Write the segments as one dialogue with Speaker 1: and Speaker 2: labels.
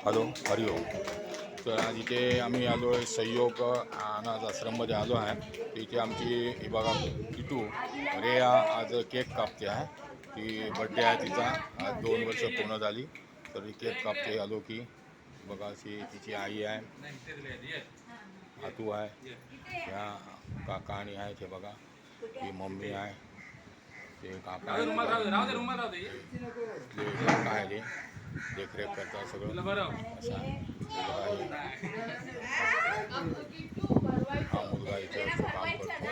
Speaker 1: Hello, हरिओम. तर आज इथे आम्ही आलो आहे सहयोग अनाथ आश्रममध्ये आलो आहे. इथे आमची ही बघा किटू रेया आज केक कापते आहे. ती बड्डे आहे तिचा, आज 2 वर्ष पूर्ण झाली. तर ही केक कापते आलो की बघा. अशी तिची आई आहे, आतू आहे, ह्या काका आणि आहे ते बघा. ही मम्मी आहे, ते काका आहे, काका आहे, ते देखरेख करतात सगळं असं आहे. हा मुलगा इथे असं काम करतो.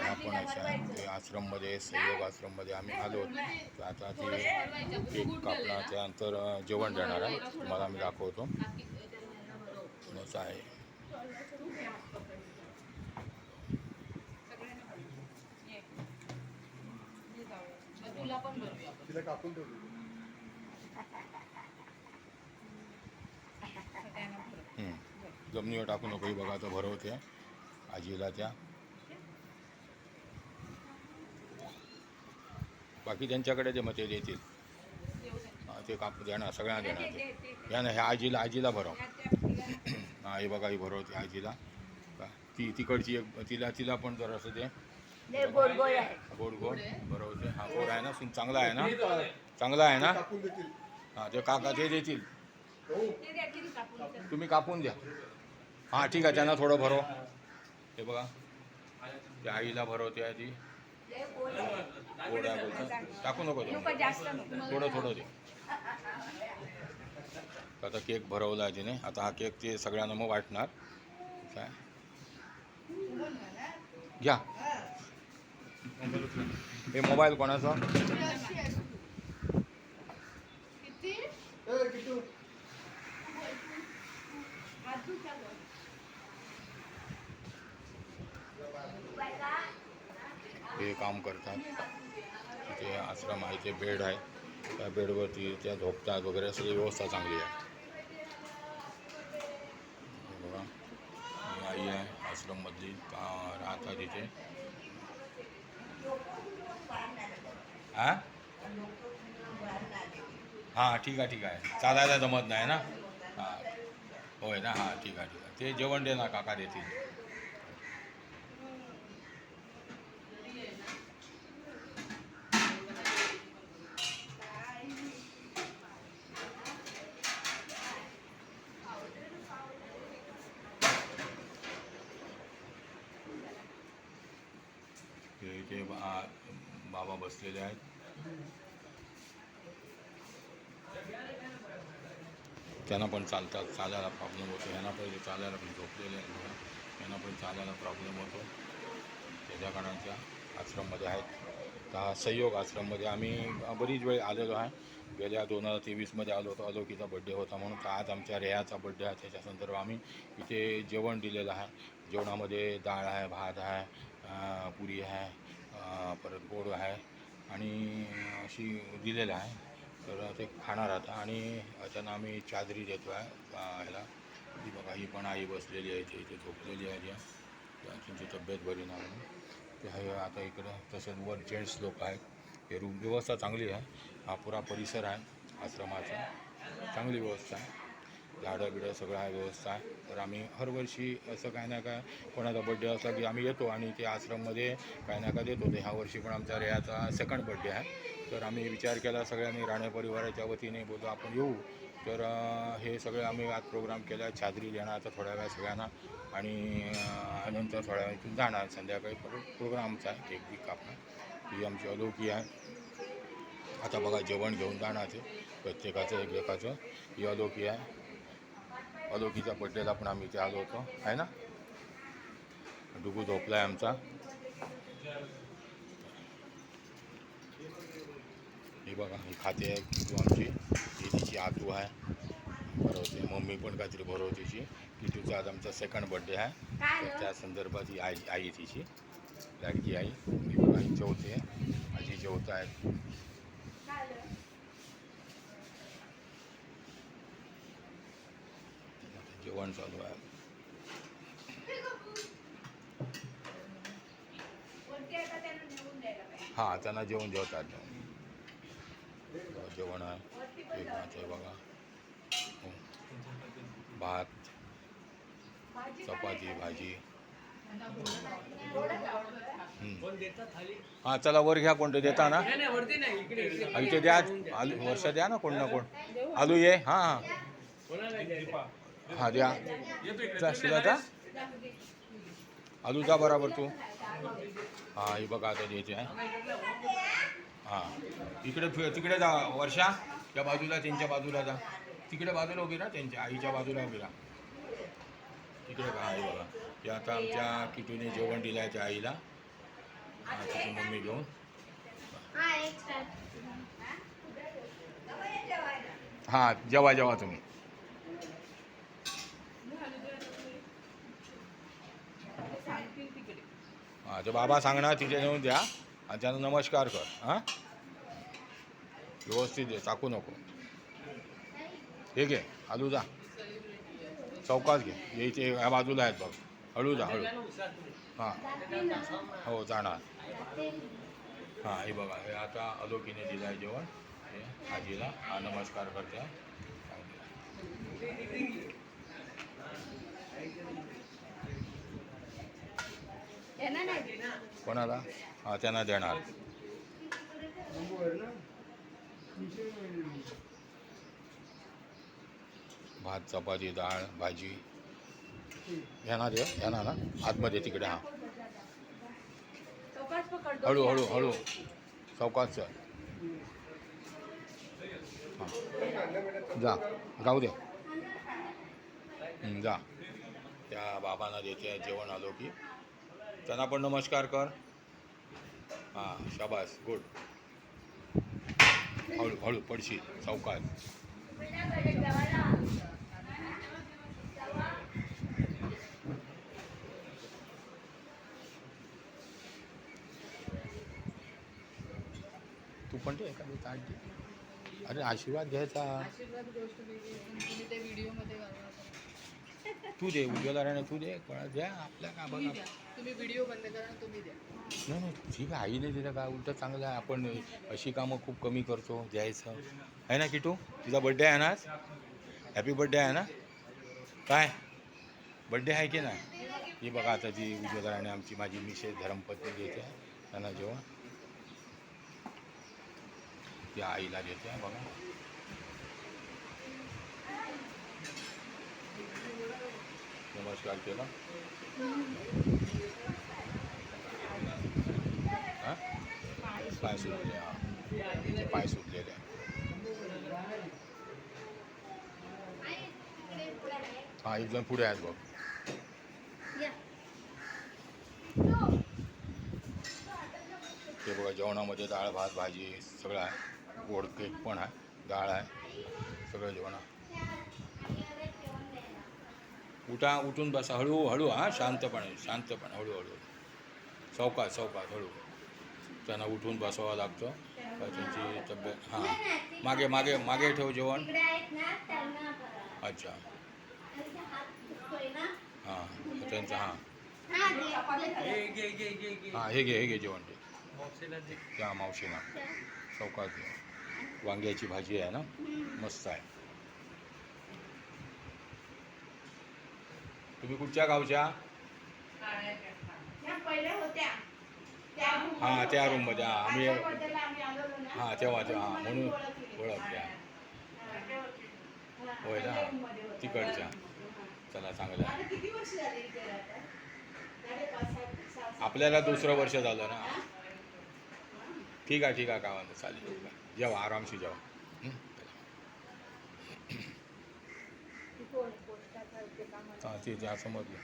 Speaker 1: आपण अशा ते आश्रममध्ये, सहयोग आश्रममध्ये आम्ही आलो. तर आता ते केक कापला, त्यानंतर जेवण देणार आहे. तुम्हाला मी दाखवतो. असं आहे. जमिनीवर टाकू नको. बघा तर भरवते आजीला त्या. बाकी त्यांच्याकडे जे मग ते देतील, ते कापू देणार, सगळ्यांना देणार ते. या ना, ह्या आजीला भरव. हा, हे बघा, ही भरवते आजीला. ती तिकडची एक तिला पण जर असं ते गोड गोड भरवते. हा, गोड आहे ना, चांगला आहे ना, चांगला आहे ना. हां, ते काका ते देतील, तुम्ही कापून द्या. हां, ठीक आहे, त्यांना थोडं भरव. हे बघा, त्या आईला भरवते आहे ती. गोड आहे बोलतो, टाकू नको, थोडं दे. आता केक भरवला आहे तिने. आता हा केक ते सगळ्यांना मग वाटणार. काय घ्या. हे मोबाईल कोणाचा? हे काम करतात. तिथे आश्रम आहे, ते बेड आहे, त्या बेडवरती त्या झोपतात वगैरे, सगळी व्यवस्था चांगली आहे. बघा, आई आहे आश्रममधली, राहतात इथे. हां, ठीक आहे. चालायला जमत नाही ना. हां, होय ना. हां, ठीक आहे. ते जेवण दे ना, काका देतील. ते बाबा बसलेले आहेत. त्यांना पण चालायला प्रॉब्लेम होतो. ह्यांना पहिले चालायला पण झोपलेले आहेत, यांना पण चालायला प्रॉब्लेम होतो. त्याच्या कारणाच्या आश्रममध्ये आहेत. तर सहयोग आश्रममध्ये आम्ही बरीच वेळ आलेलो आहे. गेल्या 2023मध्ये आलो होतो. अलोकीचा बड्डे होता म्हणून. तर आज आमच्या रेहाचा बड्डे आहे, त्याच्या संदर्भात आम्ही इथे जेवण दिलेलं आहे. जेवणामध्ये डाळ आहे, भात आहे, पुरी आहे, परत गोड आहे आणि अशी दिलेलं आहे. तर ते खाणार आता. आणि त्यांना आम्ही चादरी देतो आहे ह्याला. ही बघा, ही पण आई बसलेली आहे इथे झोपलेली आहे. त्यांची तब्येत बरी नाही म्हणून ते आहे आता इकडं. तसेच वर जेंट्स लोक आहेत. हे रूम व्यवस्था चांगली आहे. हा पुरा परिसर आहे आश्रमाचा, चांगली व्यवस्था आहे. झाडं बिडं सगळं आहे, व्यवस्था आहे. तर आम्ही हरवर्षी असं काय ना काय कोणाचा बड्डे असला की आम्ही येतो आणि ते आश्रममध्ये काय ना काय देतो. तर ह्या वर्षी पण आमच्या रेहाचा 2nd बड्डे आहे. तर आम्ही विचार केला सगळ्यांनी, राणे परिवाराच्या वतीने बोलतो आपण येऊ. तर हे सगळे आम्ही आज प्रोग्राम केला. चादरी देणार आता थोड्या वेळा सगळ्यांना आणि नंतर थोड्या वेळ इथून जाणार. संध्याकाळी प्रोग्राम आमचा आहे, केक बी कापणार. ही आमची अलोकी आहे. आता बघा, जेवण घेऊन जाणार ते प्रत्येकाचं एकमेकाचं. ही अलोकी आहे. अलोकीच्या बड्डेला पण आम्ही इथे आलो होतो, आहे ना. डुगू झोपला आहे आमचा. ही बघा, ही खाते आहे किटू आमची. ही तिची आतू आहे, भरवते. मम्मी पण काहीतरी भरवतेची. किटूचा आज आमचा 2nd बड्डे आहे. तर त्या संदर्भात ही आई तिची लाडकी आई. ही बघा, ही जेवते, आजी जेवत आहेत. जेवण चालू आहे. हां त्यांना जेवण जेवतात जेवण आहे एक भात आहे बघा हो. भात चपाती भाजी हां चला वर घ्या कोणतं देता ना इथे द्या वर्ष द्या ना कोण ना कोण आलू ये हां हां हां द्या जा शिला जा आलू जा बराबर तू हां हे बघा आता द्यायचे आहे हां तिकडे जा वर्षा त्या बाजूला त्यांच्या बाजूला जा तिकडे बाजूला उभी राहा त्यांच्या आईच्या बाजूला उभी राहा तिकडे का आहे बघा ते आता आमच्या किटूने जेवण दिलं आहे त्या आईला तिची मम्मी घेऊन हां जेवा जेवा तुम्ही हां ते बाबा सांगणार तिथे नेऊन द्या आणि त्यांना नमस्कार कर हां व्यवस्थित दे चाकू नको हे घे आलू जा चौकात घे यायचे या बाजूला आहेत बघ हळू जा हळू हां हो जाणार हां हे बघा हे आता अलोकीने दिलं आहे जेवण हे आजीला हा नमस्कार करते कोणाला हां त्यांना देणार भात चपाती डाळ भाजी यांना दे यांना ना आतमध्ये तिकडे हां हळू हळू हळू चौकात चल हां जा जाऊ दे जा त्या बाबांना देते जेवण आलो की त्यांना पण नमस्कार कर हां शाबास गुड हळू हळू पडशील चौकात तू पण ते एखादी ताट दे अरे आशीर्वाद घ्यायचा तू दे उज्ज्वला राणे तू दे कोणा द्या आपल्या का बघा
Speaker 2: तुम्ही व्हिडिओ बंद करा तुम्ही द्या
Speaker 1: नाही नाही ठीक आहे आईने दिलं काय उलटं चांगलं आहे आपण अशी कामं खूप कमी करतो द्यायचं आहे ना किटू तुझा बड्डे आहे ना आज हॅपी बड्डे आहे ना काय बड्डे आहे की नाही ही बघा आता जी उज्ज्वला राणे आमची माझी मिसेस धर्मपत्नी देते त्यांना जेव्हा त्या आईला देते बघा नमस्कार केला हां पाय सुटले हां तिचे पाय सुटलेले हां एक जण पुढे आहेत बघ ते बघा जेवणामध्ये डाळ भात भाजी सगळं आहे गोड केक पण आहे डाळ आहे सगळं जेवण आहे उठून बसा हळूहळू हां शांतपणे हळूहळू चौकात हळू त्यांना उठून बसावं लागतं त्यांची तब्येत हां मागे मागे मागे ठेव जेवण अच्छा हां त्यांचं हां हां हे घे जेवण ते त्या मावशीला चौकात वांग्याची भाजी आहे ना मस्त आहे तुम्ही कुठच्या गावच्या हां त्या रूममध्ये हां आम्ही हां तेव्हा हां म्हणून ओळखत्या होय ना तिकडच्या चला चांगलं आहे आपल्याला दुसरं वर्ष झालं ना ठीक आहे काय म्हणतं चालेल जेवा आरामशी जेवा हां ते त्या समजलं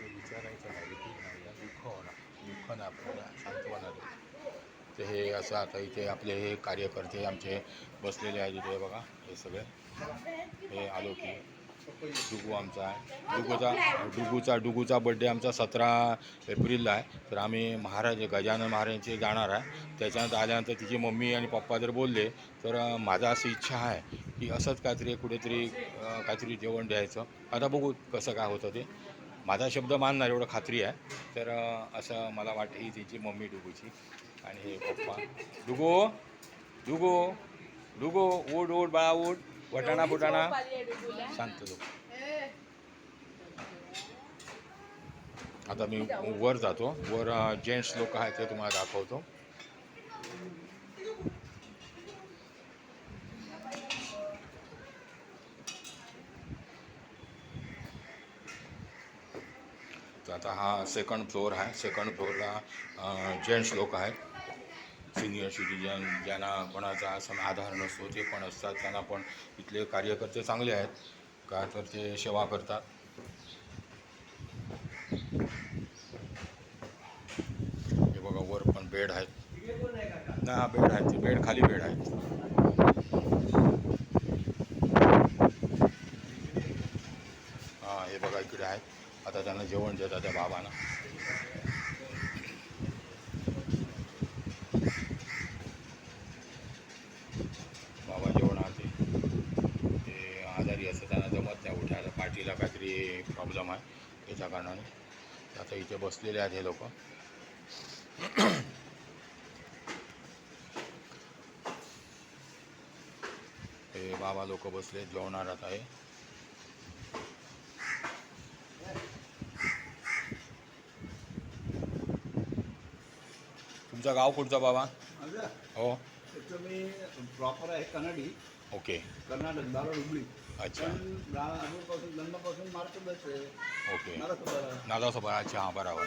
Speaker 1: विचारायचं नाही दुःख ना आपल्याला सांत्वना ते हे असं आता इथे आपले हे कार्यकर्ते आमचे बसलेले आहेत इथे बघा हे सगळे हे आलो की डुगू आमचा आहे डुगूचा बड्डे आमचा 17 एप्रिलला आहे तर आम्ही महाराज गजानन महाराजांचे जाणार आहे त्याच्यानंतर आल्यानंतर तिची मम्मी आणि पप्पा जर बोलले तर माझा अशी इच्छा आहे की असंच काहीतरी कुठेतरी काहीतरी जेवण द्यायचं आता बघू कसं काय होतं ते माझा शब्द मानणार एवढं खात्री आहे. तर असं मला वाटतं ही तिची मम्मी डुगूची आणि हे पप्पा. डुगो डुगो डुगो उठ उठ बाळा उठ. वटाणा फुटाणा शांत झोप. आता मी वर जातो. वर जेंट्स लोक आहेत ते तुम्हाला दाखवतो. तर आता हा सेकंड फ्लोअर आहे. सेकंड फ्लोअरला जेंट्स लोक आहेत. सिनियर सिटीजन ज्यांना कोणाचा असं आधार नसतो ते पण असतात. त्यांना पण इथले कार्यकर्ते चांगले आहेत का तर ते सेवा करतात. हे बघा वर पण बेड आहेत. नाही हा बेड आहेत. ते बेड खाली बेड आहेत. हां हे बघा इकडे आहेत. आता त्यांना जेवण देतात त्या बाबांना. बाबा जेवण आले ते आजारी असतं त्यांना जमत नाही उठायला. पाठीला काहीतरी प्रॉब्लेम आहे त्याच्या कारणाने. आता इथे बसलेले आहेत हे लोक. हे बाबा लोक बसले जेवणार आता आहे. तुमचं गाव कुठचं बाबा? हो
Speaker 3: मी प्रॉपर आहे कन्नडी.
Speaker 1: ओके
Speaker 3: कर्नाटक धारवाड हुबळी.
Speaker 1: अच्छा
Speaker 3: पण आजूबाजूपासून लंडापासून मार्केटच आहे.
Speaker 1: ओके
Speaker 3: नालासोपारा.
Speaker 1: नालासोपारा. अच्छा हां बरोबर.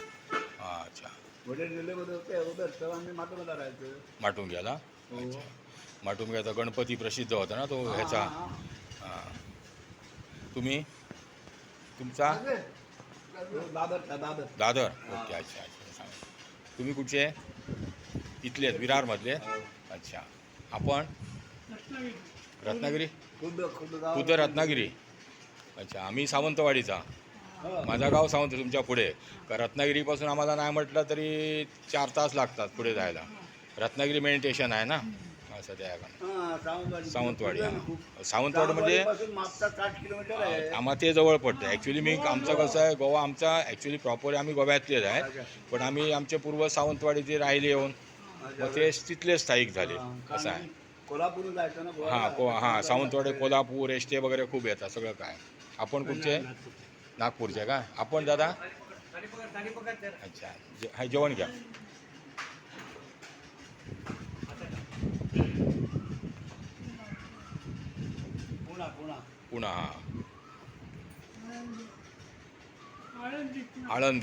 Speaker 1: हां अच्छा
Speaker 3: वडील रेल्वेमध्ये होते उभे तेव्हा आम्ही माटुंगला राहायचो.
Speaker 1: माटून घ्याला.
Speaker 3: हो.
Speaker 1: अच्छा माटून घ्यायचा गणपती प्रसिद्ध होता ना तो ह्याचा.
Speaker 3: हा, हा.
Speaker 1: हां तुम्ही तुमचा
Speaker 3: दादर दादर.
Speaker 1: दादर. ओके अच्छा अच्छा सांगा. तुम्ही कुठचे? इथले आहेत विरारमधले. अच्छा आपण रत्नागिरी.
Speaker 3: खुद्द
Speaker 1: खुद्द रत्नागिरी. अच्छा आम्ही सावंतवाडीचा. माझा गाव सावंत तुमच्या पुढे. का रत्नागिरीपासून आम्हाला नाही म्हटलं तरी 4 तास लागतात पुढे जायला. रत्नागिरी मेन स्टेशन आहे ना असं त्या सावंतवाडी. हां सावंतवाडी म्हणजे
Speaker 3: मागचा 60 किलोमीटर आहे.
Speaker 1: आम्हाला ते जवळ पडतं. ॲक्च्युली मी आमचं कसं आहे गोवा आमचा ॲक्च्युली प्रॉपर आम्ही गोव्यातलेच आहे. पण आम्ही आमचे पूर्व सावंतवाडीचे राहिले येऊन मग ते तिथले स्थायिक झाले असं आहे.
Speaker 3: कोल्हापूर जायचं ना.
Speaker 1: हां सावंतवाडी कोल्हापूर एसटे वगैरे खूप येतात सगळं काय. आपण कुठचे? नागपूरचे का आपण दादा? अच्छा हा जेवण घ्या. पुणा हां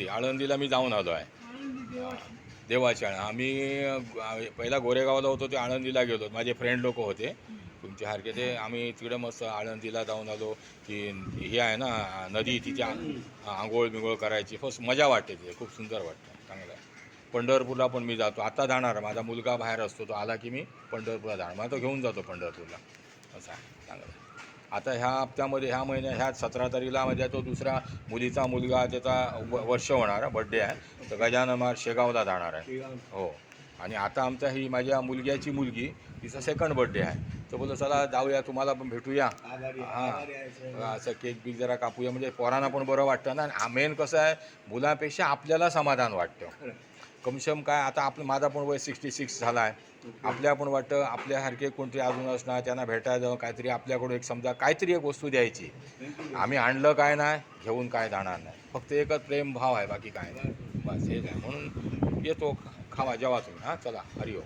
Speaker 1: आळंदीला मी जाऊन आलो आहे. देवाच्या आम्ही पहिला गोरेगावला होतो ते आळंदीला गेलो. माझे फ्रेंड लोक होते तुमच्या सारखे ते. आम्ही तिकडे मस्त आळंदीला जाऊन आलो की हे आहे ना नदी तिथे आंघोळ बिंघोळ करायची. फस्ट मजा वाटते ते. खूप सुंदर वाटतं चांगलं आहे. पंढरपूरला पण मी जातो. आता जाणार माझा मुलगा बाहेर असतो तो आला की मी पंढरपूरला जाणार. मग तो घेऊन जातो पंढरपूरला असं आहे चांगलं आहे. आता ह्या हप्त्यामध्ये ह्या महिन्यात ह्या 17 तारखेला म्हणजे तो दुसरा मुलीचा मुलगा त्याचा वर्ष होणार बड्डे आहे. तर गजानन महाराज शेगावला जाणार आहे. हो आणि आता आमचा ही माझ्या मुलग्याची मुलगी तिचा सेकंड बड्डे आहे. तर बोलतो चला जाऊया तुम्हाला पण भेटूया. हां असं केक बीक जरा कापूया म्हणजे पोरांना पण बरं वाटतं ना. मेन कसं आहे मुलापेक्षा आपल्याला समाधान वाटतं. कमशम काय आता आपलं माझा पण वय 66 झाला आहे. आपल्या पण वाटतं आपल्यासारखे कोणते अजून असणार त्यांना भेटायला काहीतरी आपल्याकडून एक समजा काहीतरी एक वस्तू द्यायची. आम्ही आणलं काय नाही घेऊन काय जाणार नाही. फक्त एकच प्रेम भाव आहे बाकी काय नाही. बस हेच आहे. म्हणून येतो खावा जेवा तुम्ही. हां चला हरिओम.